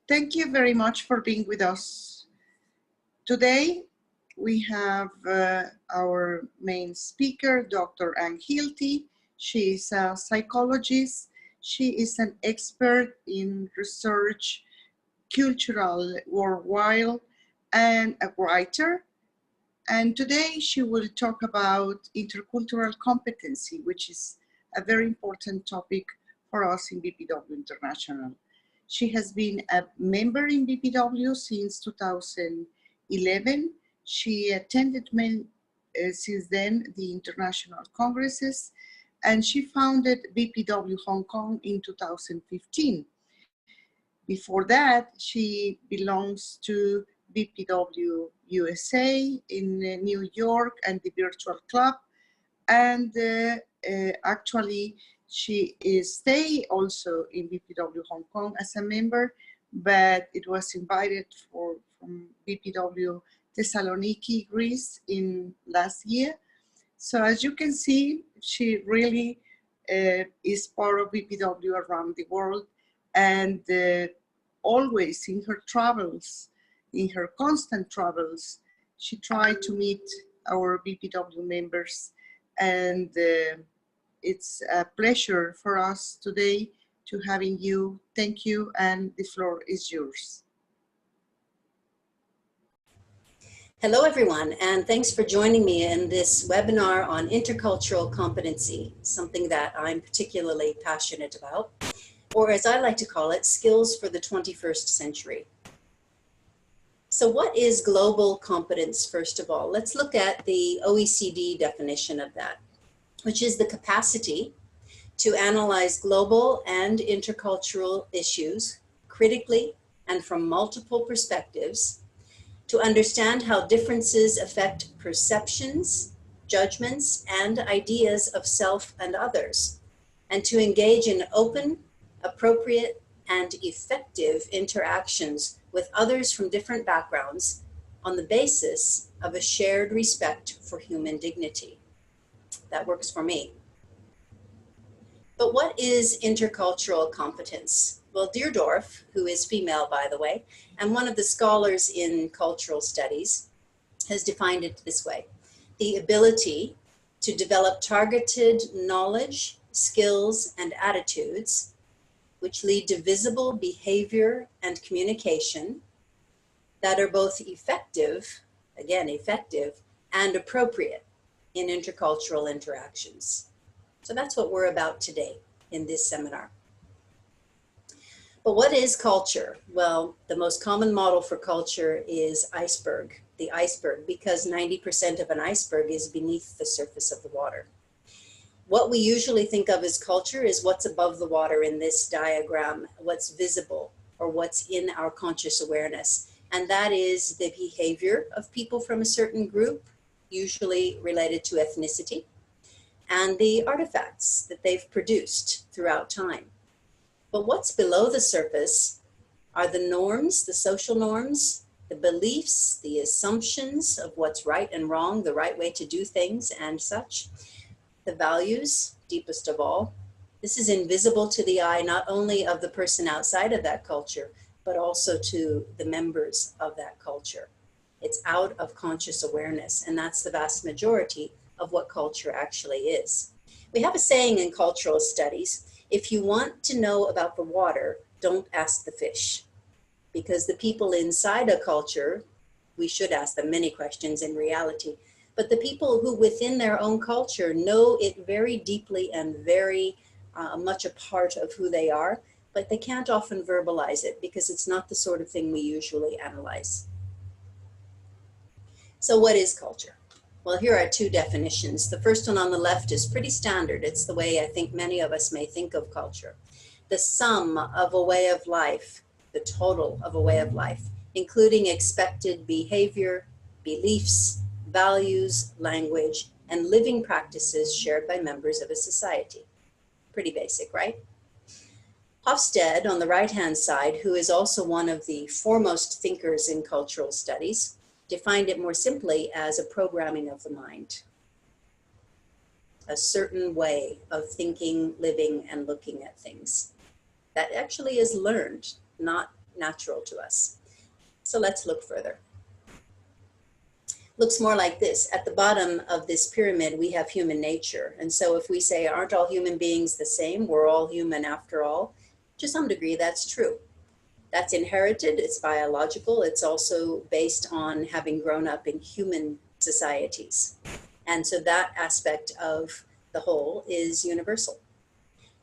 Thank you very much for being with us. Today, we have our main speaker, Dr. Ang Hilty. She is a psychologist. She is an expert in research, cultural worldwide, and a writer. And today she will talk about intercultural competency, which is a very important topic for us in BPW International. She has been a member in BPW since 2011. She attended since then the international congresses, and she founded BPW Hong Kong in 2015. Before that, she belongs to BPW USA in New York and the Virtual Club, and actually she stay also in BPW Hong Kong as a member, but it was invited from BPW Thessaloniki, Greece in last year. So as you can see, she really is part of BPW around the world, and always in her travels, in her constant travels, she tried to meet our BPW members, and it's a pleasure for us today to having you. Thank you, and the floor is yours. Hello, everyone, and thanks for joining me in this webinar on intercultural competency, something that I'm particularly passionate about, or as I like to call it, skills for the 21st century. So what is global competence, first of all? Let's look at the OECD definition of that, which is the capacity to analyze global and intercultural issues critically and from multiple perspectives, to understand how differences affect perceptions, judgments, and ideas of self and others, and to engage in open, appropriate, and effective interactions with others from different backgrounds on the basis of a shared respect for human dignity. That works for me. But what is intercultural competence? Well, Deerdorf, who is female, by the way, and one of the scholars in cultural studies, has defined it this way: the ability to develop targeted knowledge, skills, and attitudes which lead to visible behavior and communication that are both effective, again, effective, and appropriate in intercultural interactions. So that's what we're about today in this seminar. But what is culture? Well, the most common model for culture is the iceberg, because 90% of an iceberg is beneath the surface of the water. What we usually think of as culture is what's above the water in this diagram, what's visible or what's in our conscious awareness. And that is the behavior of people from a certain group, usually related to ethnicity, and the artifacts that they've produced throughout time. But what's below the surface are the norms, the social norms, the beliefs, the assumptions of what's right and wrong, the right way to do things and such. The values, deepest of all. This is invisible to the eye, not only of the person outside of that culture, but also to the members of that culture. It's out of conscious awareness, and that's the vast majority of what culture actually is. We have a saying in cultural studies: if you want to know about the water, don't ask the fish. Because the people inside a culture, we should ask them many questions in reality, but the people who within their own culture know it very deeply and very much a part of who they are, but they can't often verbalize it because it's not the sort of thing we usually analyze. So what is culture? Well, here are two definitions. The first one on the left is pretty standard. It's the way I think many of us may think of culture. The sum of a way of life, the total of a way of life, including expected behavior, beliefs, values, language, and living practices shared by members of a society. Pretty basic, right? Hofstede, on the right-hand side, who is also one of the foremost thinkers in cultural studies, defined it more simply as a programming of the mind. A certain way of thinking, living, and looking at things that actually is learned, not natural to us. So let's look further. Looks more like this. At the bottom of this pyramid, we have human nature. And so if we say, aren't all human beings the same? We're all human after all. To some degree, that's true. That's inherited, it's biological. It's also based on having grown up in human societies. And so that aspect of the whole is universal.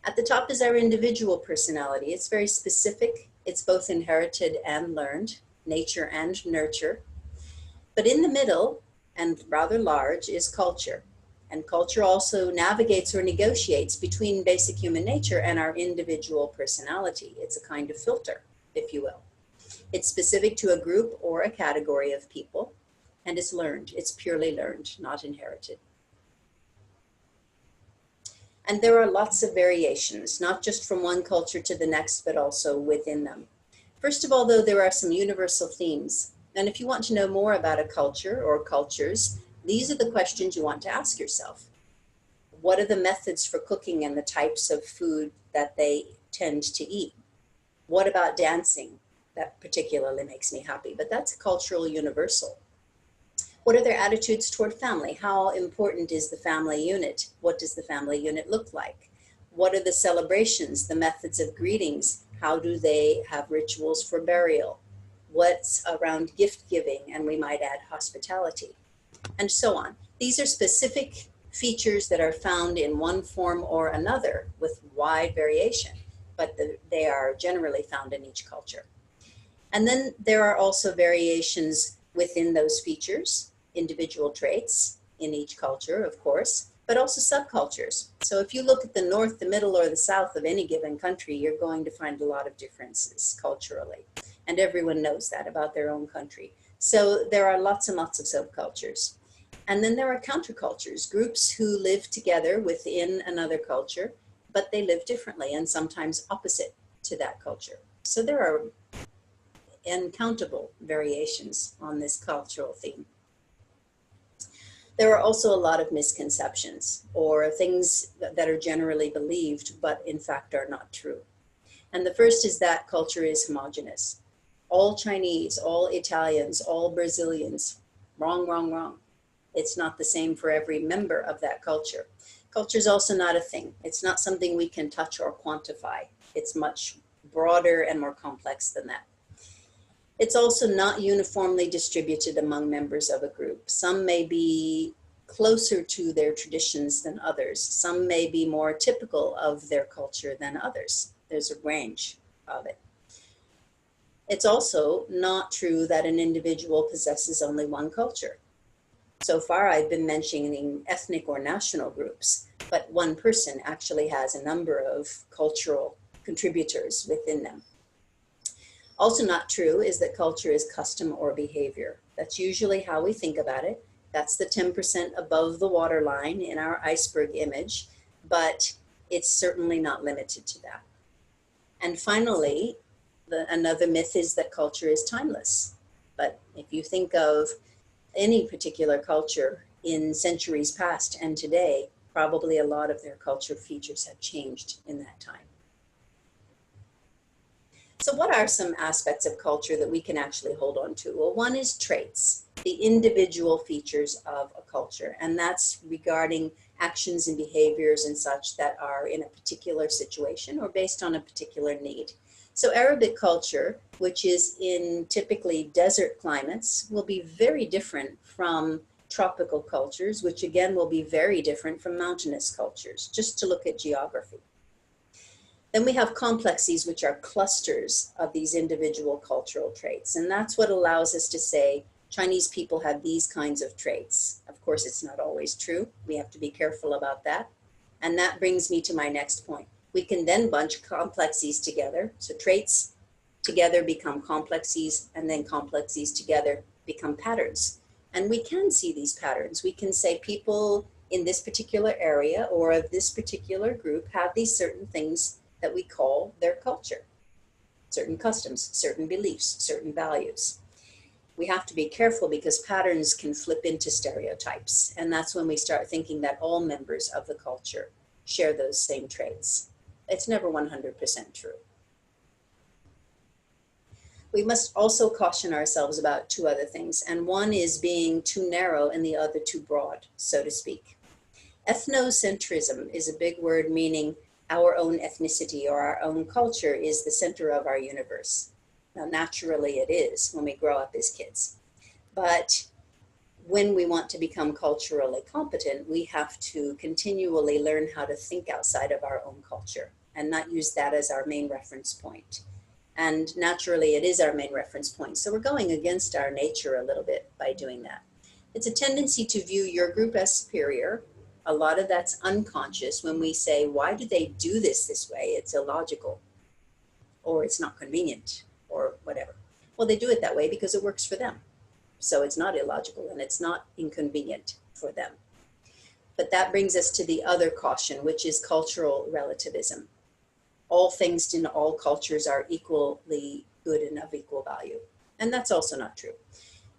At the top is our individual personality. It's very specific. It's both inherited and learned, nature and nurture. But in the middle, and rather large, is culture. And culture also navigates or negotiates between basic human nature and our individual personality. It's a kind of filter, if you will. It's specific to a group or a category of people, and it's learned. It's purely learned, not inherited. And there are lots of variations, not just from one culture to the next, but also within them. First of all, though, there are some universal themes. And if you want to know more about a culture or cultures, these are the questions you want to ask yourself. What are the methods for cooking and the types of food that they tend to eat? What about dancing? That particularly makes me happy, but that's a cultural universal. What are their attitudes toward family? How important is the family unit? What does the family unit look like? What are the celebrations, the methods of greetings? How do they have rituals for burial? What's around gift giving? And we might add hospitality, and so on. These are specific features that are found in one form or another with wide variation, but they are generally found in each culture. And then there are also variations within those features, individual traits in each culture, of course, but also subcultures. So if you look at the north, the middle, or the south of any given country, you're going to find a lot of differences culturally. And everyone knows that about their own country. So there are lots and lots of subcultures. And then there are countercultures, groups who live together within another culture, but they live differently and sometimes opposite to that culture. So there are uncountable variations on this cultural theme. There are also a lot of misconceptions or things that are generally believed, but in fact are not true. And the first is that culture is homogeneous. All Chinese, all Italians, all Brazilians, wrong, wrong, wrong. It's not the same for every member of that culture. Culture is also not a thing. It's not something we can touch or quantify. It's much broader and more complex than that. It's also not uniformly distributed among members of a group. Some may be closer to their traditions than others. Some may be more typical of their culture than others. There's a range of it. It's also not true that an individual possesses only one culture. So far, I've been mentioning ethnic or national groups, but one person actually has a number of cultural contributors within them. Also not true is that culture is custom or behavior. That's usually how we think about it. That's the 10% above the waterline in our iceberg image, but it's certainly not limited to that. And finally, another myth is that culture is timeless. But if you think of any particular culture in centuries past and today, probably a lot of their culture features have changed in that time. So what are some aspects of culture that we can actually hold on to? Well, one is traits, the individual features of a culture, and that's regarding actions and behaviors and such that are in a particular situation or based on a particular need. So Arabic culture, which is in typically desert climates, will be very different from tropical cultures, which again will be very different from mountainous cultures, just to look at geography. Then we have complexes, which are clusters of these individual cultural traits. And that's what allows us to say Chinese people have these kinds of traits. Of course, it's not always true. We have to be careful about that. And that brings me to my next point. We can then bunch complexes together. So traits together become complexes, and then complexes together become patterns. And we can see these patterns. We can say people in this particular area or of this particular group have these certain things that we call their culture, certain customs, certain beliefs, certain values. We have to be careful because patterns can flip into stereotypes. And that's when we start thinking that all members of the culture share those same traits. It's never 100% true. We must also caution ourselves about two other things, and one is being too narrow and the other too broad, so to speak. Ethnocentrism is a big word meaning our own ethnicity or our own culture is the center of our universe. Now, naturally it is when we grow up as kids. But when we want to become culturally competent, we have to continually learn how to think outside of our own culture and not use that as our main reference point. And naturally, it is our main reference point. So we're going against our nature a little bit by doing that. It's a tendency to view your group as superior. A lot of that's unconscious when we say, why do they do this way? It's illogical, or it's not convenient, or whatever. Well, they do it that way because it works for them. So it's not illogical and it's not inconvenient for them. But that brings us to the other caution, which is cultural relativism. All things in all cultures are equally good and of equal value. And that's also not true.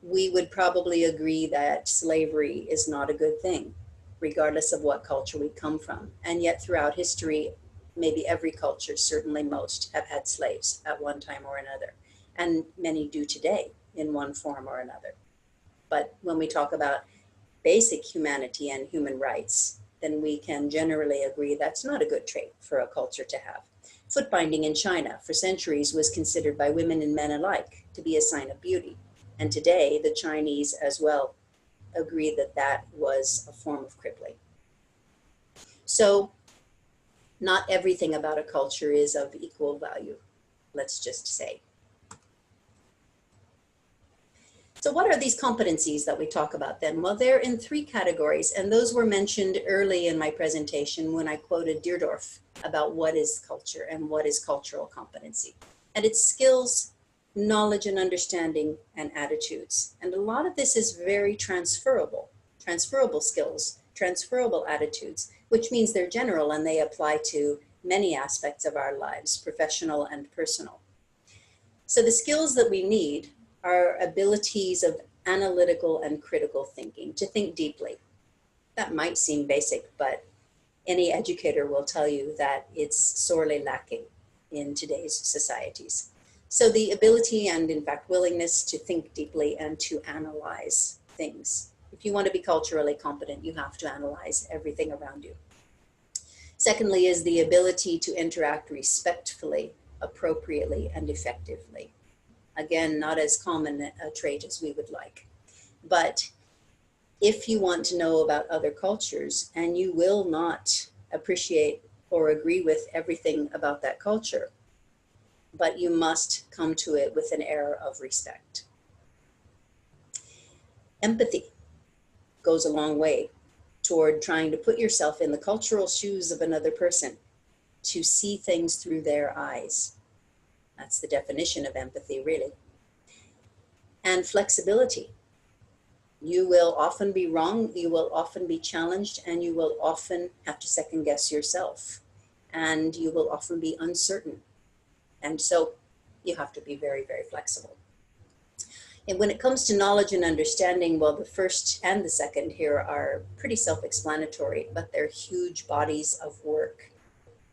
We would probably agree that slavery is not a good thing, regardless of what culture we come from. And yet throughout history, maybe every culture, certainly most, have had slaves at one time or another. And many do today in one form or another. But when we talk about basic humanity and human rights, then we can generally agree that's not a good trait for a culture to have. Foot binding in China for centuries was considered by women and men alike to be a sign of beauty. And today, the Chinese as well agree that that was a form of crippling. So not everything about a culture is of equal value, let's just say. So what are these competencies that we talk about then? Well, they're in three categories, and those were mentioned early in my presentation when I quoted Deardorff about what is culture and what is cultural competency. And it's skills, knowledge and understanding, and attitudes. And a lot of this is very transferable skills, transferable attitudes, which means they're general and they apply to many aspects of our lives, professional and personal. So the skills that we need are abilities of analytical and critical thinking, to think deeply. That might seem basic, but any educator will tell you that it's sorely lacking in today's societies. So the ability and in fact willingness to think deeply and to analyze things. If you want to be culturally competent, you have to analyze everything around you. Secondly is the ability to interact respectfully, appropriately, and effectively. Again, not as common a trait as we would like. But if you want to know about other cultures and you will not appreciate or agree with everything about that culture, but you must come to it with an air of respect. Empathy goes a long way toward trying to put yourself in the cultural shoes of another person, to see things through their eyes. That's the definition of empathy, really. And flexibility. You will often be wrong, you will often be challenged, and you will often have to second guess yourself. And you will often be uncertain. And so you have to be very, very flexible. And when it comes to knowledge and understanding, well, the first and the second here are pretty self-explanatory, but they're huge bodies of work.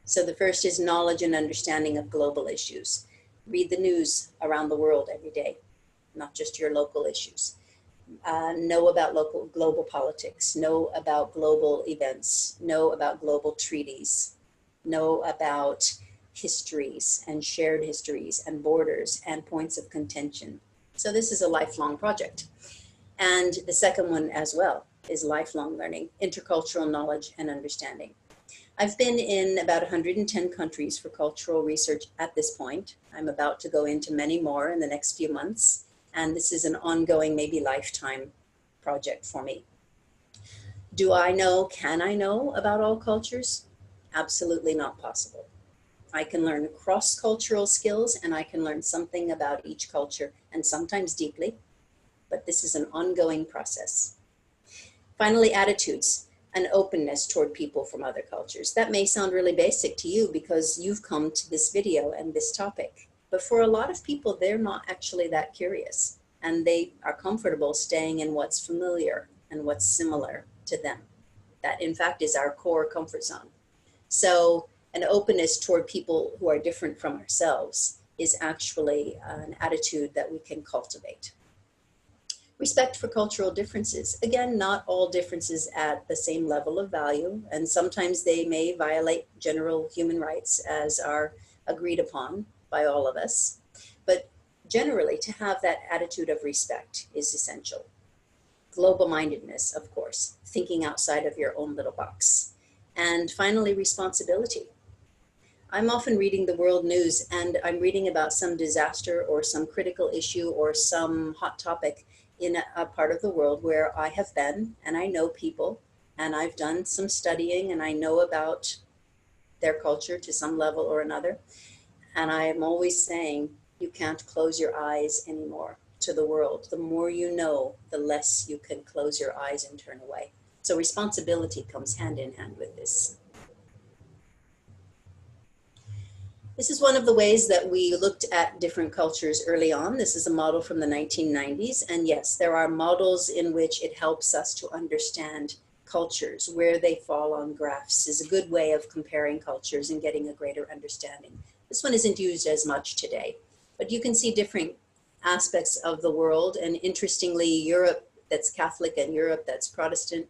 So the first is knowledge and understanding of global issues. Read the news around the world every day, not just your local issues. Know about global politics, know about global events, know about global treaties, know about histories and shared histories and borders and points of contention. So this is a lifelong project. And the second one as well is lifelong learning, intercultural knowledge and understanding. I've been in about 110 countries for cultural research at this point. I'm about to go into many more in the next few months. And this is an ongoing, maybe lifetime project for me. Can I know about all cultures? Absolutely not possible. I can learn cross-cultural skills and I can learn something about each culture and sometimes deeply, but this is an ongoing process. Finally, attitudes. An openness toward people from other cultures. That may sound really basic to you because you've come to this video and this topic, but for a lot of people, they're not actually that curious and they are comfortable staying in what's familiar and what's similar to them. That in fact is our core comfort zone. So an openness toward people who are different from ourselves is actually an attitude that we can cultivate. Respect for cultural differences. Again, not all differences at the same level of value, and sometimes they may violate general human rights as are agreed upon by all of us. But generally, to have that attitude of respect is essential. Global-mindedness, of course, thinking outside of your own little box. And finally, responsibility. I'm often reading the world news and I'm reading about some disaster or some critical issue or some hot topic in a part of the world where I have been and I know people and I've done some studying and I know about their culture to some level or another. And I am always saying, you can't close your eyes anymore to the world. The more you know, the less you can close your eyes and turn away. So responsibility comes hand in hand with this. This is one of the ways that we looked at different cultures early on. This is a model from the 1990s. And yes, there are models in which it helps us to understand cultures, where they fall on graphs is a good way of comparing cultures and getting a greater understanding. This one isn't used as much today, but you can see different aspects of the world. And interestingly, Europe that's Catholic and Europe that's Protestant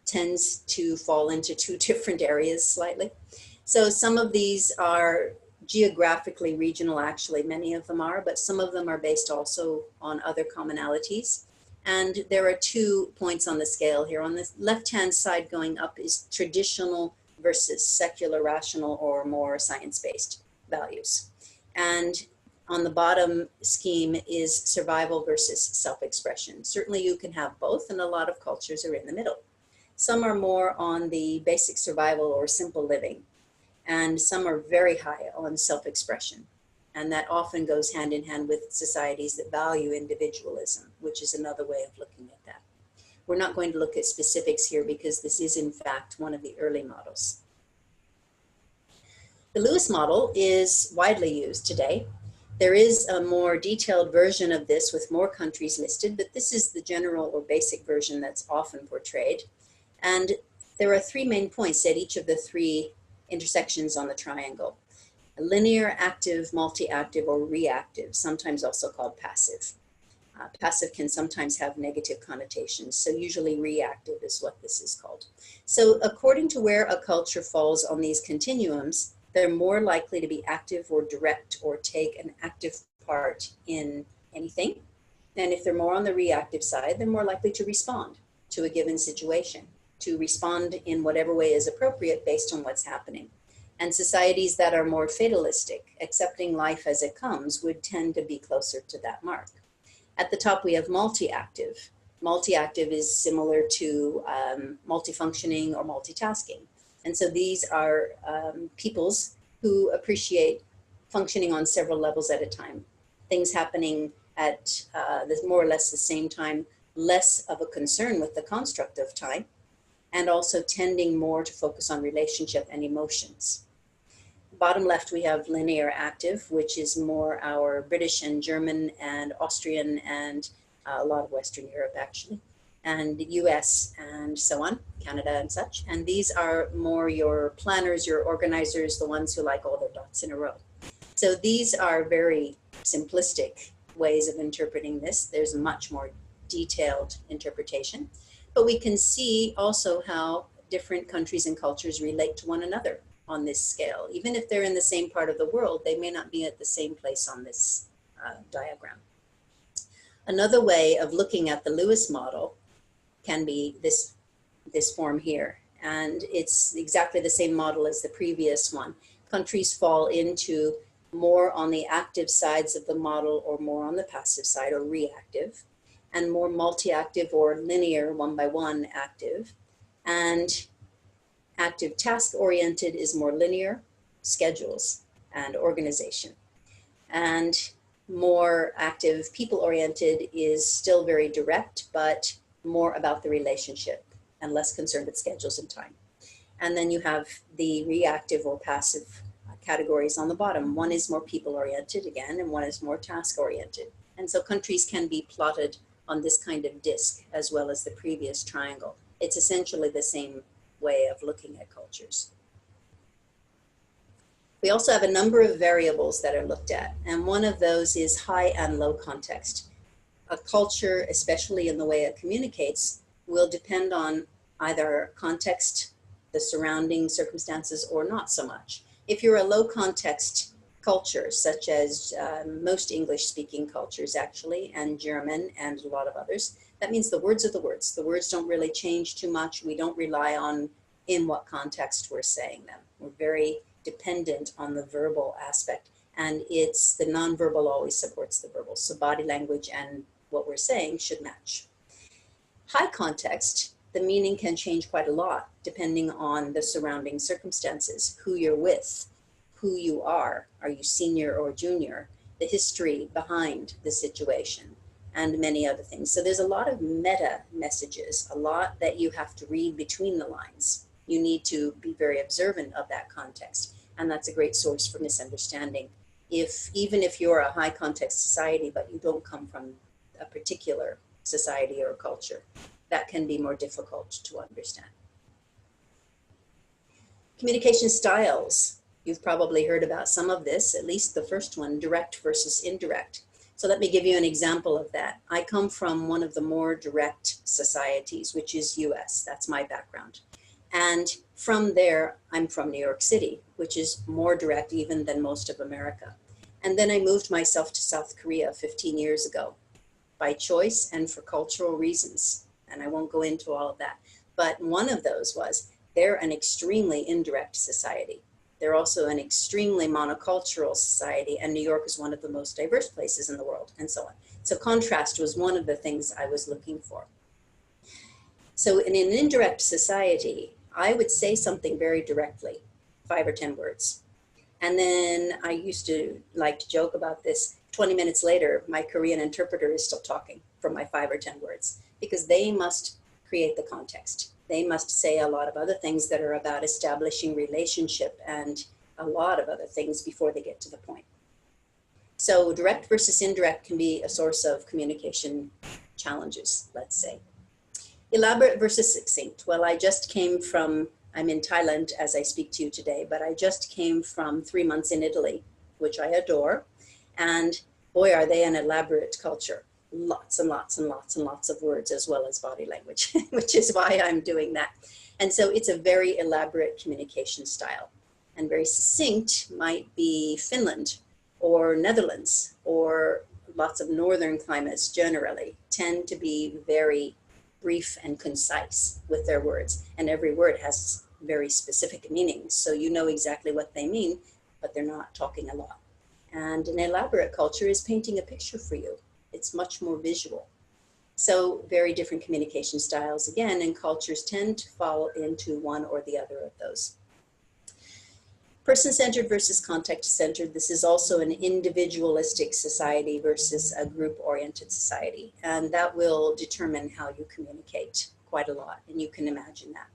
tends to fall into two different areas slightly. So some of these are geographically regional, actually, many of them are, but some of them are based also on other commonalities. And there are 2 points on the scale here. On the left-hand side going up is traditional versus secular, rational, or more science-based values. And on the bottom scheme is survival versus self-expression. Certainly you can have both, and a lot of cultures are in the middle. Some are more on the basic survival or simple living, and some are very high on self-expression. And that often goes hand in hand with societies that value individualism, which is another way of looking at that. We're not going to look at specifics here because this is in fact one of the early models. The Lewis model is widely used today. There is a more detailed version of this with more countries listed, but this is the general or basic version that's often portrayed. And there are 3 main points at each of the 3 intersections on the triangle: linear, active, multi-active, or reactive, sometimes also called passive. Passive can sometimes have negative connotations, so usually reactive is what this is called. So according to where a culture falls on these continuums, they're more likely to be active or direct or take an active part in anything. And if they're more on the reactive side, they're more likely to respond to a given situation, to respond in whatever way is appropriate based on what's happening. And societies that are more fatalistic, accepting life as it comes, would tend to be closer to that mark. At the top, we have multi-active. Multi-active is similar to multifunctioning or multitasking. And so these are peoples who appreciate functioning on several levels at a time. Things happening at more or less the same time, less of a concern with the construct of time, and also tending more to focus on relationship and emotions. Bottom left, we have linear active, which is more our British and German and Austrian and a lot of Western Europe, actually, and US and so on, Canada and such. And these are more your planners, your organizers, the ones who like all their dots in a row. So these are very simplistic ways of interpreting this. There's a much more detailed interpretation, but we can see also how different countries and cultures relate to one another on this scale. Even if they're in the same part of the world, they may not be at the same place on this diagram. Another way of looking at the Lewis model can be this form here. And it's exactly the same model as the previous one. Countries fall into more on the active sides of the model or more on the passive side or reactive, and more multi-active or linear, one by one active. And active task-oriented is more linear, schedules and organization. And more active people-oriented is still very direct, but more about the relationship and less concerned with schedules and time. And then you have the reactive or passive categories on the bottom. One is more people-oriented again, and one is more task-oriented. And so countries can be plotted on this kind of disc as well as the previous triangle. It's essentially the same way of looking at cultures. We also have a number of variables that are looked at, and one of those is high and low context. A culture, especially in the way it communicates, will depend on either context, the surrounding circumstances, or not so much. If you're a low context culture, such as most English speaking cultures actually, and German and a lot of others, that means the words are the words. The words don't really change too much. We don't rely on in what context we're saying them. We're very dependent on the verbal aspect, and it's the nonverbal always supports the verbal. So body language and what we're saying should match. High context, the meaning can change quite a lot depending on the surrounding circumstances, who you're with, who you are you senior or junior, the history behind the situation, and many other things. So there's a lot of meta messages, a lot that you have to read between the lines. You need to be very observant of that context, and that's a great source for misunderstanding. Even if you're a high context society, but you don't come from a particular society or culture, that can be more difficult to understand. Communication styles. You've probably heard about some of this, at least the first one, direct versus indirect. So let me give you an example of that. I come from one of the more direct societies, which is US. That's my background. And from there, I'm from New York City, which is more direct even than most of America. And then I moved myself to South Korea 15 years ago by choice and for cultural reasons. And I won't go into all of that. But one of those was they're an extremely indirect society. They're also an extremely monocultural society, and New York is one of the most diverse places in the world, and so on. So contrast was one of the things I was looking for. So in an indirect society, I would say something very directly, 5 or 10 words. And then I used to like to joke about this. 20 minutes later, my Korean interpreter is still talking from my 5 or 10 words, because they must create the context. They must say a lot of other things that are about establishing relationship and a lot of other things before they get to the point. So direct versus indirect can be a source of communication challenges, let's say. Elaborate versus succinct. Well, I'm in Thailand as I speak to you today, but I just came from 3 months in Italy, which I adore. And boy, are they an elaborate culture. Lots and lots and lots and lots of words as well as body language, which is why I'm doing that. And so it's a very elaborate communication style. And very succinct might be Finland or Netherlands, or lots of northern climates generally tend to be very brief and concise with their words. And every word has very specific meanings. So you know exactly what they mean, but they're not talking a lot. And an elaborate culture is painting a picture for you. It's much more visual. So very different communication styles again, and cultures tend to fall into one or the other of those. Person-centered versus context-centered. This is also an individualistic society versus a group-oriented society. And that will determine how you communicate quite a lot, and you can imagine that.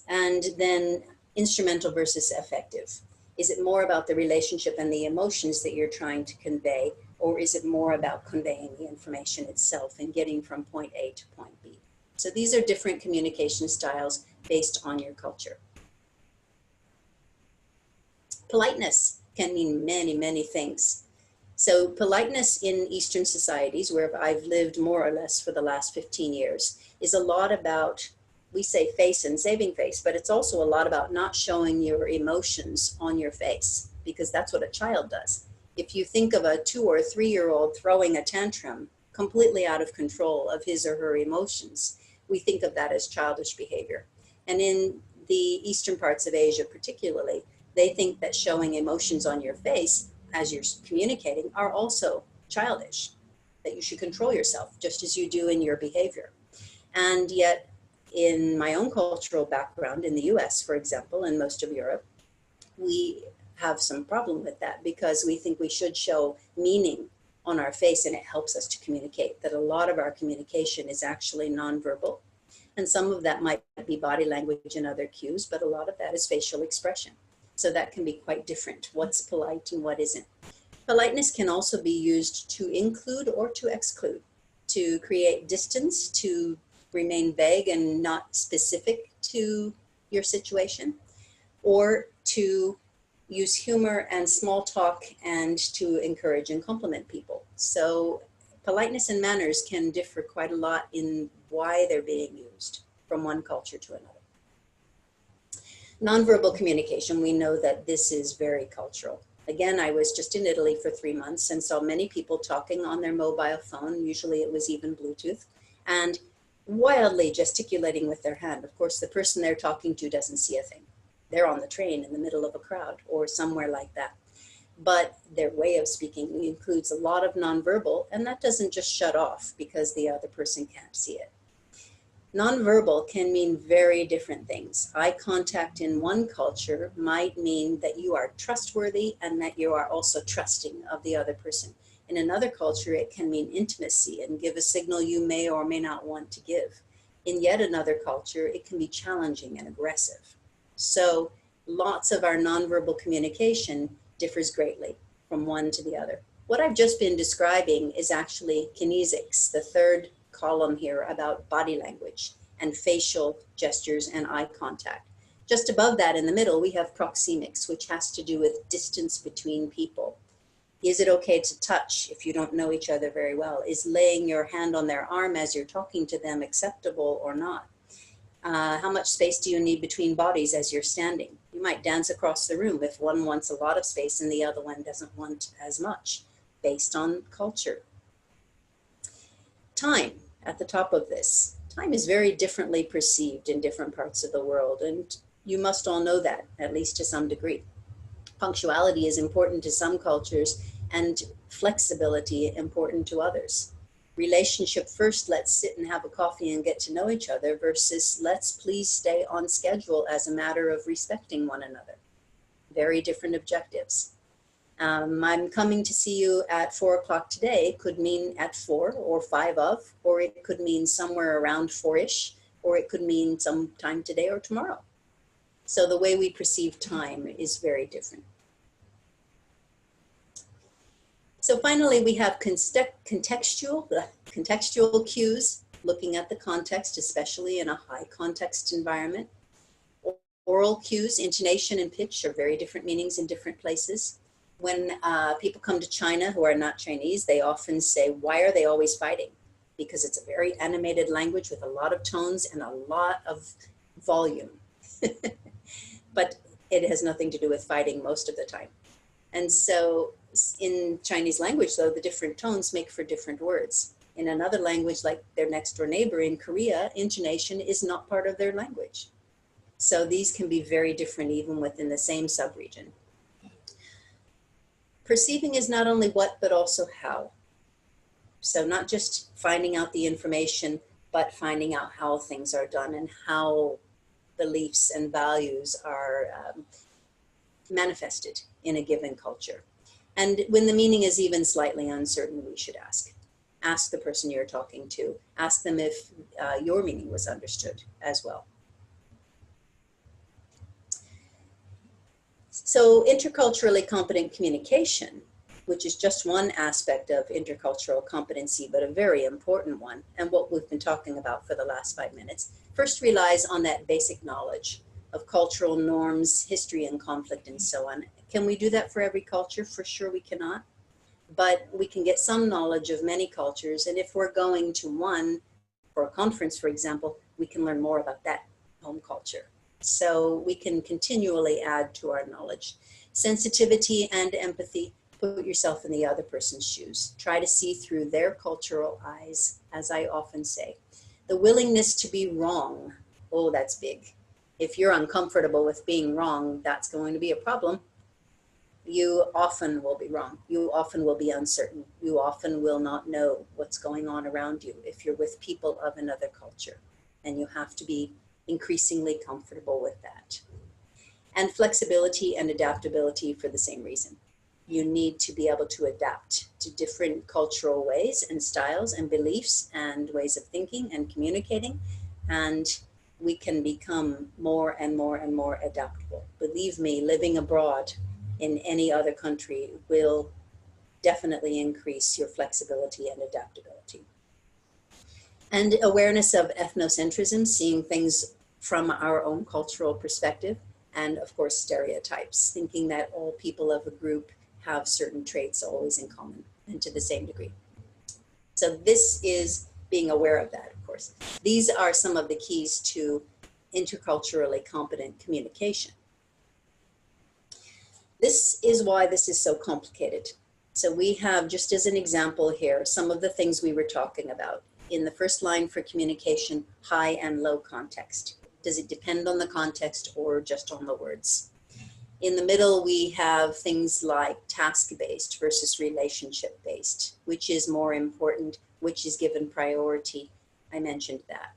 And then instrumental versus effective. Is it more about the relationship and the emotions that you're trying to convey, or is it more about conveying the information itself and getting from point A to point B? So these are different communication styles based on your culture. Politeness can mean many, many things. So politeness in Eastern societies, where I've lived more or less for the last 15 years, is a lot about, we say face and saving face, but it's also a lot about not showing your emotions on your face, because that's what a child does. If you think of a 2 or 3-year-old throwing a tantrum completely out of control of his or her emotions, we think of that as childish behavior. And in the eastern parts of Asia particularly, they think that showing emotions on your face as you're communicating are also childish, that you should control yourself just as you do in your behavior. And yet, in my own cultural background in the US, for example, and most of Europe, we have some problem with that because we think we should show meaning on our face, and it helps us to communicate. That a lot of our communication is actually nonverbal, and some of that might be body language and other cues, but a lot of that is facial expression. So that can be quite different, what's polite and what isn't. Politeness can also be used to include or to exclude, to create distance, to remain vague and not specific to your situation, or to use humor and small talk and to encourage and compliment people. So politeness and manners can differ quite a lot in why they're being used from one culture to another. Nonverbal communication, we know that this is very cultural. Again, I was just in Italy for 3 months and saw many people talking on their mobile phone. Usually it was even Bluetooth, and wildly gesticulating with their hand. Of course, the person they're talking to doesn't see a thing. They're on the train in the middle of a crowd or somewhere like that. But their way of speaking includes a lot of nonverbal, and that doesn't just shut off because the other person can't see it. Nonverbal can mean very different things. Eye contact in one culture might mean that you are trustworthy and that you are also trusting of the other person. In another culture, it can mean intimacy and give a signal you may or may not want to give. In yet another culture, it can be challenging and aggressive. So lots of our nonverbal communication differs greatly from one to the other. What I've just been describing is actually kinesics, the third column here about body language and facial gestures and eye contact. Just above that in the middle, we have proxemics, which has to do with distance between people. Is it okay to touch if you don't know each other very well? Is laying your hand on their arm as you're talking to them acceptable or not? How much space do you need between bodies as you're standing? You might dance across the room if one wants a lot of space and the other one doesn't want as much, based on culture. Time, at the top of this. Time is very differently perceived in different parts of the world, and you must all know that, at least to some degree. Punctuality is important to some cultures and flexibility important to others. Relationship first, let's sit and have a coffee and get to know each other, versus let's please stay on schedule as a matter of respecting one another. Very different objectives. I'm coming to see you at 4 o'clock today could mean at 4 or 5 of, or it could mean somewhere around 4-ish, or it could mean sometime today or tomorrow. So the way we perceive time is very different. So finally, we have contextual cues, looking at the context, especially in a high context environment. Oral cues, intonation and pitch are very different meanings in different places. When people come to China who are not Chinese, they often say, why are they always fighting? Because it's a very animated language with a lot of tones and a lot of volume. But it has nothing to do with fighting most of the time. And so in Chinese language, though, the different tones make for different words. In another language, like their next door neighbor in Korea, intonation is not part of their language. So these can be very different even within the same subregion. Perceiving is not only what, but also how. So not just finding out the information, but finding out how things are done and how beliefs and values are manifested in a given culture. And when the meaning is even slightly uncertain, we should ask. Ask the person you're talking to. Ask them if your meaning was understood as well. So interculturally competent communication, which is just one aspect of intercultural competency, but a very important one, and what we've been talking about for the last 5 minutes, first relies on that basic knowledge of cultural norms, history and conflict and so on. Can we do that for every culture? For sure we cannot, but we can get some knowledge of many cultures, and if we're going to one for a conference, for example, we can learn more about that home culture. So we can continually add to our knowledge. Sensitivity and empathy, put yourself in the other person's shoes. Try to see through their cultural eyes, as I often say. The willingness to be wrong, oh, that's big. If you're uncomfortable with being wrong, that's going to be a problem. You often will be wrong. You often will be uncertain. You often will not know what's going on around you if you're with people of another culture. And you have to be increasingly comfortable with that. And flexibility and adaptability for the same reason. You need to be able to adapt to different cultural ways and styles and beliefs and ways of thinking and communicating. And we can become more and more and more adaptable. Believe me, living abroad in any other country will definitely increase your flexibility and adaptability. And awareness of ethnocentrism, seeing things from our own cultural perspective. and of course stereotypes, thinking that all people of a group have certain traits always in common and to the same degree. So this is being aware of that, of course. These are some of the keys to interculturally competent communication. This is why this is so complicated. So we have, just as an example here, some of the things we were talking about. In the first line for communication, high and low context. Does it depend on the context or just on the words? In the middle, we have things like task-based versus relationship-based, which is more important, which is given priority. I mentioned that.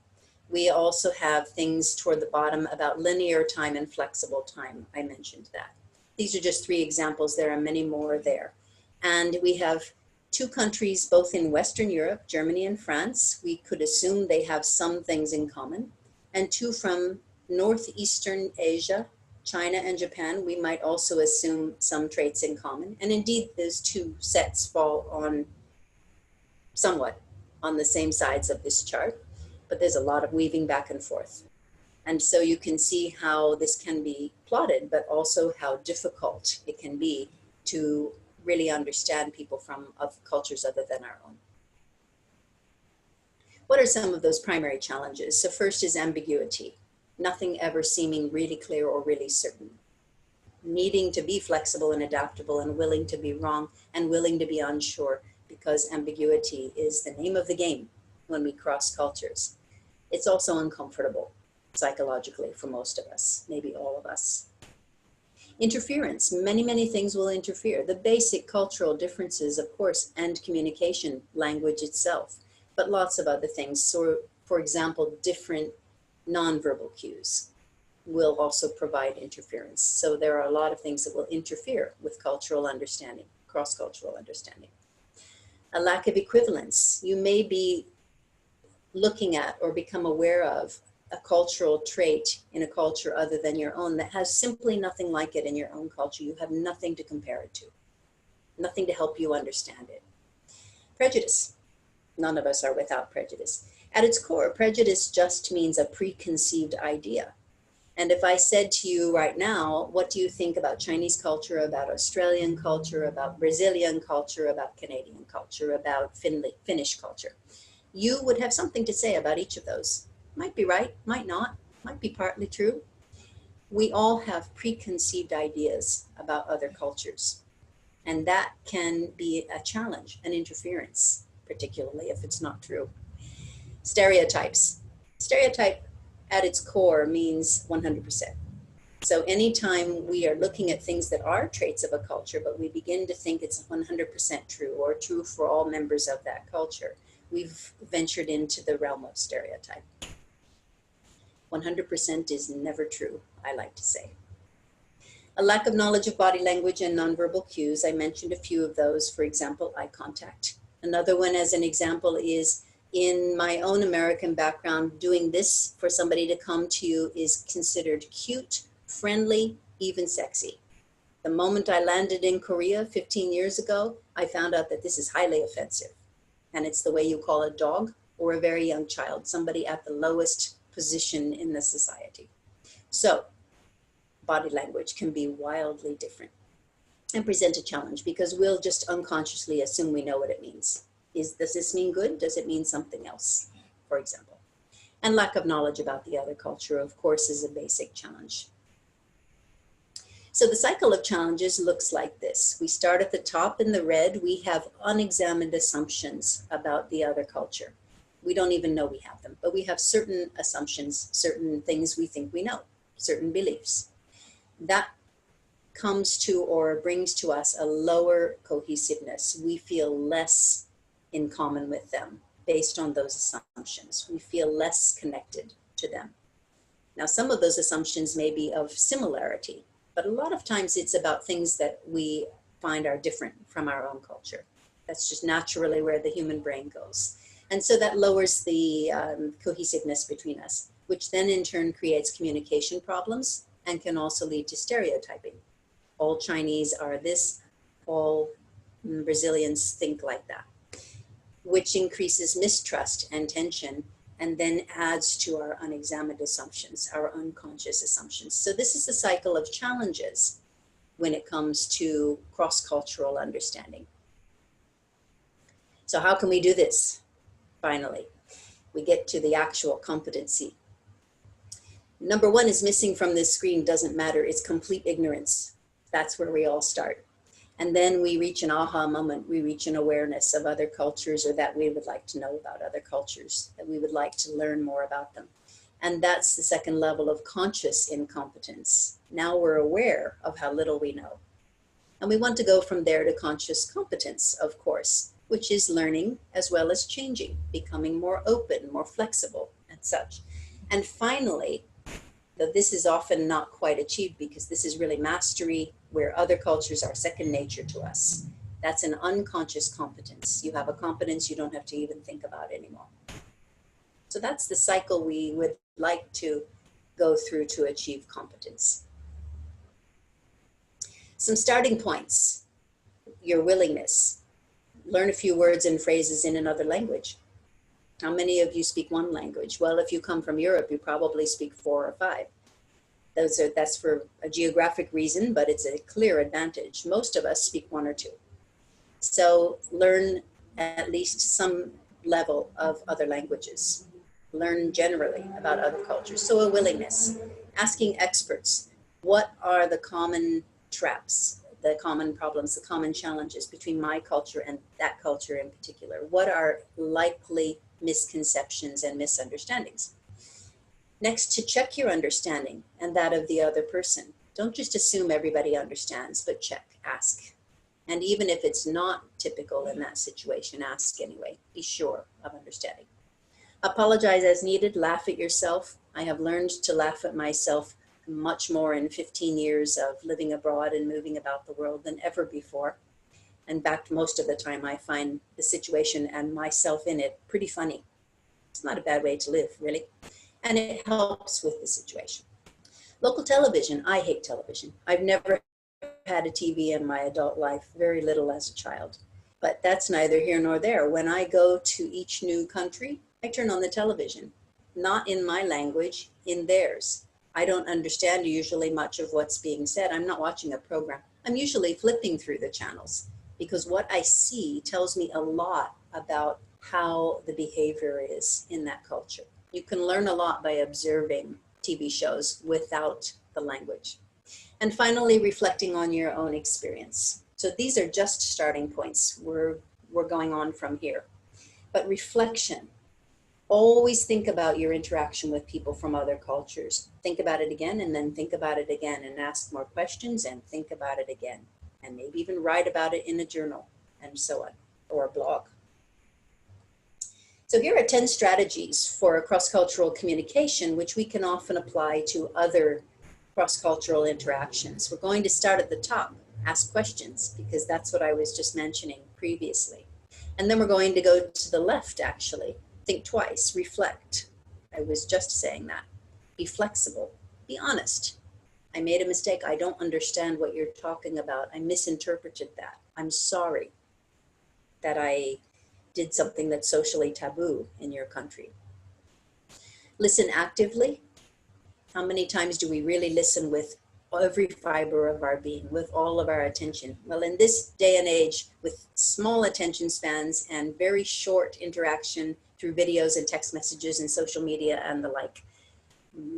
We also have things toward the bottom about linear time and flexible time. I mentioned that. These are just 3 examples. There are many more there. And we have 2 countries, both in Western Europe, Germany and France. We could assume they have some things in common. And 2 from Northeastern Asia, China and Japan. We might also assume some traits in common. And indeed, those 2 sets fall on somewhat on the same sides of this chart, but there's a lot of weaving back and forth. And so you can see how this can be plotted, but also how difficult it can be to really understand people from cultures other than our own. What are some of those primary challenges? So first is ambiguity. Nothing ever seeming really clear or really certain. Needing to be flexible and adaptable and willing to be wrong and willing to be unsure, because ambiguity is the name of the game when we cross cultures. It's also uncomfortable psychologically for most of us, maybe all of us. Interference, many things will interfere. The basic cultural differences, of course, and communication, language itself, but lots of other things. So, for example, different nonverbal cues will also provide interference. So there are a lot of things that will interfere with cultural understanding, cross-cultural understanding. A lack of equivalence. You may be looking at or become aware of a cultural trait in a culture other than your own that has simply nothing like it in your own culture. You have nothing to compare it to, nothing to help you understand it. Prejudice. None of us are without prejudice. At its core, prejudice just means a preconceived idea. And if I said to you right now, what do you think about Chinese culture, about Australian culture, about Brazilian culture, about Canadian culture, about Finnish culture? You would have something to say about each of those. Might be right, might not, might be partly true. We all have preconceived ideas about other cultures. And that can be a challenge, an interference, particularly if it's not true. Stereotypes. Stereotype at its core means 100%. So anytime we are looking at things that are traits of a culture, but we begin to think it's 100% true or true for all members of that culture, we've ventured into the realm of stereotype. 100% is never true, I like to say. A lack of knowledge of body language and nonverbal cues. I mentioned a few of those, for example, eye contact. Another one as an example is, in my own American background, doing this for somebody to come to you is considered cute, friendly, even sexy. The moment I landed in Korea 15 years ago, I found out that this is highly offensive. And it's the way you call a dog or a very young child, somebody at the lowest position in the society. So body language can be wildly different and present a challenge because we'll just unconsciously assume we know what it means. Does this mean good? Does it mean something else, for example? And lack of knowledge about the other culture, of course, is a basic challenge. So the cycle of challenges looks like this. We start at the top in the red. We have unexamined assumptions about the other culture. We don't even know we have them, but we have certain assumptions, certain things we think we know, certain beliefs. That comes to or brings to us a lower cohesiveness. We feel less in common with them based on those assumptions. We feel less connected to them. Now, some of those assumptions may be of similarity, but a lot of times it's about things that we find are different from our own culture. That's just naturally where the human brain goes. And so that lowers the cohesiveness between us, which then in turn creates communication problems and can also lead to stereotyping. All Chinese are this, all Brazilians think like that, which increases mistrust and tension and then adds to our unexamined assumptions, our unconscious assumptions. So this is the cycle of challenges when it comes to cross-cultural understanding. So how can we do this? Finally, we get to the actual competency. Number one is missing from this screen doesn't matter. It's complete ignorance. That's where we all start. And then we reach an aha moment. We reach an awareness of other cultures, or that we would like to know about other cultures, that we would like to learn more about them. And that's the second level of conscious incompetence. Now we're aware of how little we know. And we want to go from there to conscious competence, of course, which is learning as well as changing, becoming more open, more flexible, and such. And finally, though this is often not quite achieved because this is really mastery where other cultures are second nature to us. That's an unconscious competence. You have a competence you don't have to even think about anymore. So that's the cycle we would like to go through to achieve competence. Some starting points: your willingness. Learn a few words and phrases in another language. How many of you speak one language? Well, if you come from Europe, you probably speak 4 or 5. That's for a geographic reason, but it's a clear advantage. Most of us speak 1 or 2. So learn at least some level of other languages. Learn generally about other cultures. So a willingness. Asking experts, what are the common traps, the common problems, the common challenges between my culture and that culture in particular? What are likely misconceptions and misunderstandings? Next, to check your understanding and that of the other person. Don't just assume everybody understands, but check, ask. And even if it's not typical in that situation, ask anyway. Be sure of understanding. Apologize as needed, laugh at yourself. I have learned to laugh at myself much more in 15 years of living abroad and moving about the world than ever before. In fact, most of the time I find the situation and myself in it pretty funny. It's not a bad way to live, really. And it helps with the situation. Local television, I hate television. I've never had a TV in my adult life, very little as a child. But that's neither here nor there. When I go to each new country, I turn on the television, not in my language, in theirs. I don't understand usually much of what's being said. I'm not watching a program. I'm usually flipping through the channels because what I see tells me a lot about how the behavior is in that culture. You can learn a lot by observing TV shows without the language. And finally, reflecting on your own experience. So these are just starting points. We're going on from here. But reflection. Always think about your interaction with people from other cultures. Think about it again, and then think about it again, and ask more questions, and think about it again. And maybe even write about it in a journal, and so on, or a blog. So here are 10 strategies for cross-cultural communication, which we can often apply to other cross-cultural interactions. We're going to start at the top, ask questions, because that's what I was just mentioning previously. And then we're going to go to the left, actually. Think twice, reflect. I was just saying that. Be flexible, be honest. I made a mistake. I don't understand what you're talking about. I misinterpreted that. I'm sorry that I did something that's socially taboo in your country. Listen actively. How many times do we really listen with every fiber of our being, with all of our attention? Well, in this day and age, with small attention spans and very short interaction through videos and text messages and social media and the like,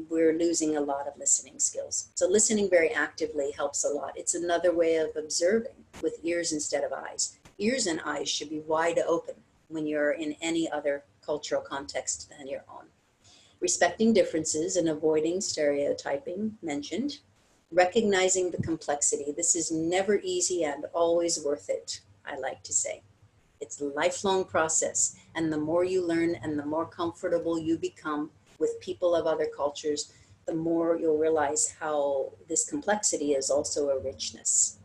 we're losing a lot of listening skills. So listening very actively helps a lot. It's another way of observing with ears instead of eyes. Ears and eyes should be wide open when you're in any other cultural context than your own. Respecting differences and avoiding stereotyping, mentioned. Recognizing the complexity. This is never easy and always worth it, I like to say. It's a lifelong process, and the more you learn and the more comfortable you become with people of other cultures, the more you'll realize how this complexity is also a richness.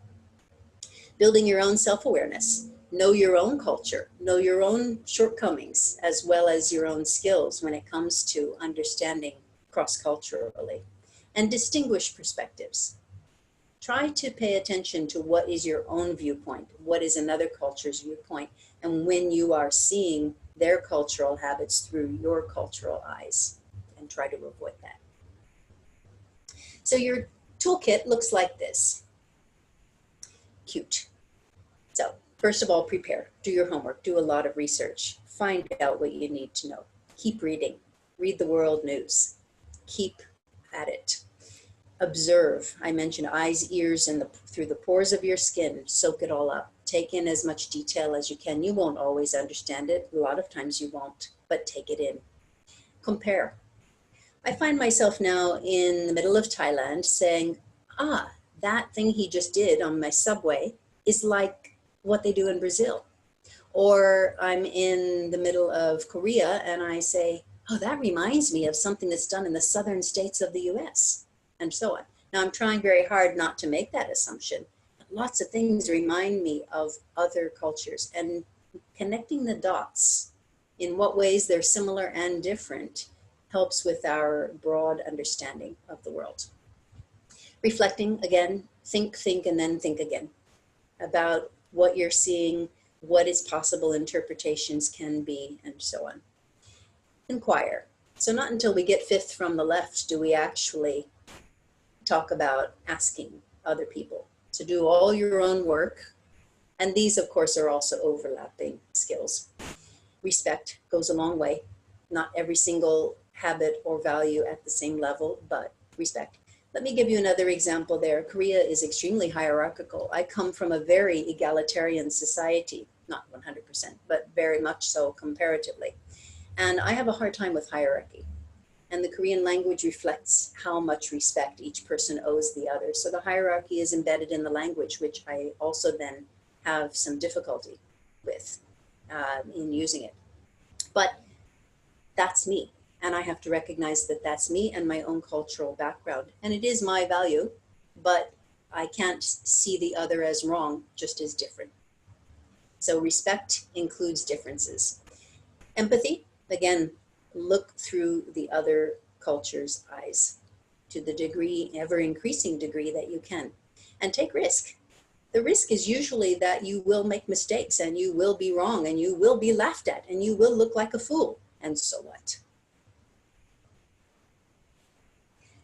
Building your own self-awareness. Know your own culture, know your own shortcomings, as well as your own skills when it comes to understanding cross-culturally. And distinguish perspectives. Try to pay attention to what is your own viewpoint, what is another culture's viewpoint, and when you are seeing their cultural habits through your cultural eyes and try to avoid that. So your toolkit looks like this. Cute. So first of all, prepare, do your homework, do a lot of research, find out what you need to know. Keep reading, read the world news, keep at it. Observe, I mentioned eyes, ears, and through the pores of your skin, soak it all up. Take in as much detail as you can. You won't always understand it. A lot of times you won't, but take it in. Compare. I find myself now in the middle of Thailand saying, that thing he just did on my subway is like what they do in Brazil. Or I'm in the middle of Korea and I say, oh, that reminds me of something that's done in the southern states of the US, and so on. Now I'm trying very hard not to make that assumption. Lots of things remind me of other cultures, and connecting the dots in what ways they're similar and different helps with our broad understanding of the world. Reflecting, again, think, and then think again about what you're seeing, what its possible interpretations can be, and so on. Inquire. So not until we get fifth from the left do we actually talk about asking other people to do all your own work. And these, of course, are also overlapping skills. Respect goes a long way. Not every single habit or value at the same level, but respect. Let me give you another example there. Korea is extremely hierarchical. I come from a very egalitarian society, not 100%, but very much so comparatively. And I have a hard time with hierarchy. And the Korean language reflects how much respect each person owes the other. So the hierarchy is embedded in the language, which I also then have some difficulty with in using it. But that's me. And I have to recognize that that's me and my own cultural background. And it is my value, but I can't see the other as wrong, just as different. So respect includes differences. Empathy, again, look through the other culture's eyes to the degree, ever increasing degree that you can. And take risk. The risk is usually that you will make mistakes and you will be wrong and you will be laughed at and you will look like a fool. And so what?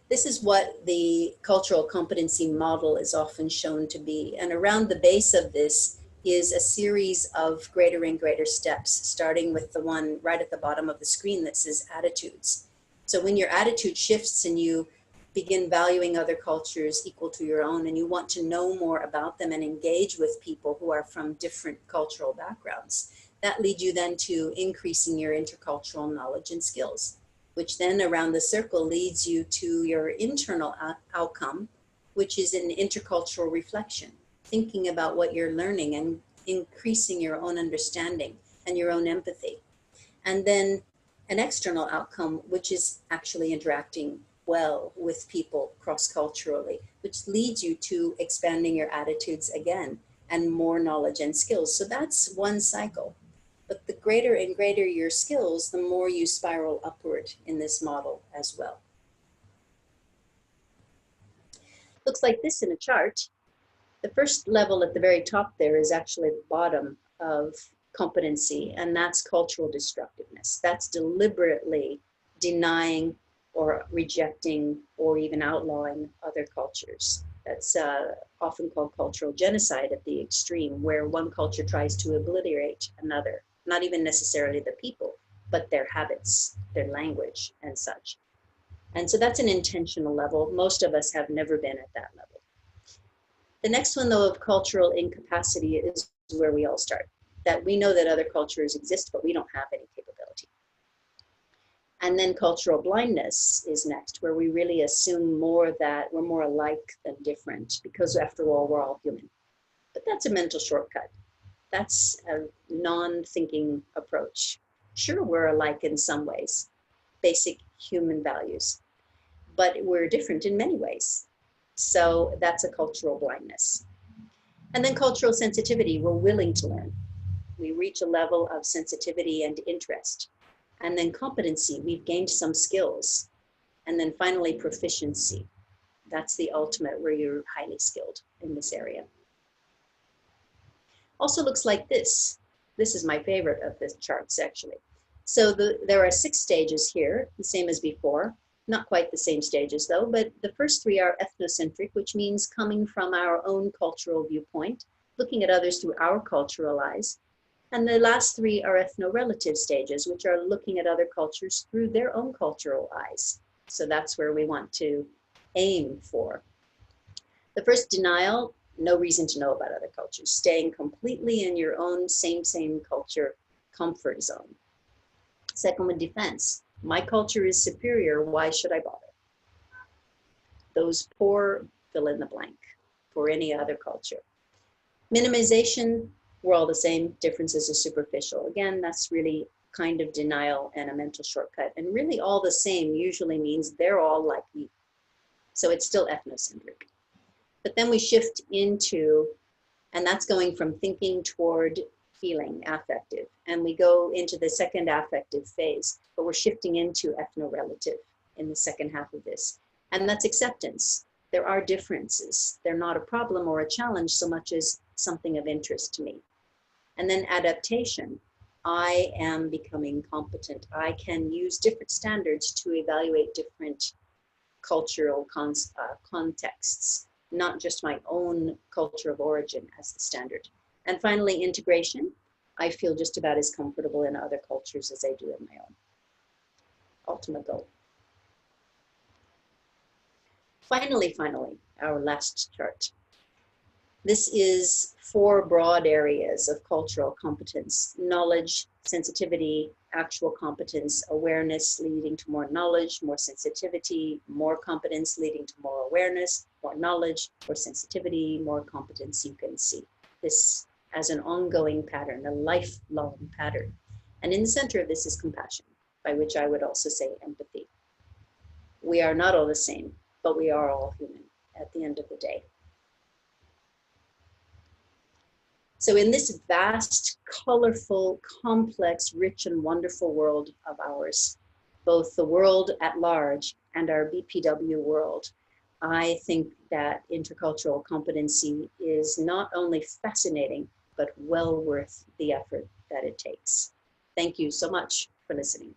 This is what the cultural competency model is often shown to be. And around the base of this is a series of greater and greater steps, starting with the one right at the bottom of the screen that says attitudes. So when your attitude shifts and you begin valuing other cultures equal to your own, and you want to know more about them and engage with people who are from different cultural backgrounds, that leads you then to increasing your intercultural knowledge and skills, which then around the circle leads you to your internal outcome, which is an intercultural reflection, thinking about what you're learning and increasing your own understanding and your own empathy. And then an external outcome, which is actually interacting well with people cross-culturally, which leads you to expanding your attitudes again and more knowledge and skills. So that's one cycle. But the greater and greater your skills, the more you spiral upward in this model as well. Looks like this in a chart. The first level at the very top there is actually the bottom of competency, and that's cultural destructiveness. That's deliberately denying or rejecting or even outlawing other cultures. That's often called cultural genocide at the extreme, where one culture tries to obliterate another, not even necessarily the people, but their habits, their language, and such. And so that's an intentional level. Most of us have never been at that level. The next one, though, of cultural incapacity is where we all start. That we know that other cultures exist, but we don't have any capability. And then cultural blindness is next, where we really assume more that we're more alike than different, because after all, we're all human. But that's a mental shortcut. That's a non-thinking approach. Sure, we're alike in some ways, basic human values, but we're different in many ways. So that's a cultural blindness. And then cultural sensitivity, we're willing to learn. We reach a level of sensitivity and interest. And then competency, we've gained some skills. And then finally, proficiency. That's the ultimate, where you're highly skilled in this area. Also looks like this. This is my favorite of the charts, actually. So there are 6 stages here, the same as before. Not quite the same stages, though, but the first 3 are ethnocentric, which means coming from our own cultural viewpoint, looking at others through our cultural eyes. And the last 3 are ethno-relative stages, which are looking at other cultures through their own cultural eyes. So that's where we want to aim for. The first, denial, no reason to know about other cultures, staying completely in your own same culture comfort zone. Second one, defense. My culture is superior, why should I bother? Those poor fill in the blank for any other culture. Minimization, we're all the same, differences are superficial. Again, that's really kind of denial and a mental shortcut. And really all the same usually means they're all like me. So it's still ethnocentric. But then we shift into, and that's going from thinking toward feeling, affective. And we go into the second affective phase, but we're shifting into ethno-relative in the second half of this. And that's acceptance. There are differences. They're not a problem or a challenge so much as something of interest to me. And then adaptation. I am becoming competent. I can use different standards to evaluate different cultural contexts, not just my own culture of origin as the standard. And finally, integration. I feel just about as comfortable in other cultures as I do in my own. Ultimate goal. Finally, our last chart. This is 4 broad areas of cultural competence: knowledge, sensitivity, actual competence, awareness leading to more knowledge, more sensitivity, more competence leading to more awareness, more knowledge, more sensitivity, more competence. You can see this as an ongoing pattern, a lifelong pattern. And in the center of this is compassion, by which I would also say empathy. We are not all the same, but we are all human at the end of the day. So in this vast, colorful, complex, rich, and wonderful world of ours, both the world at large and our BPW world, I think that intercultural competency is not only fascinating, but well worth the effort that it takes. Thank you so much for listening.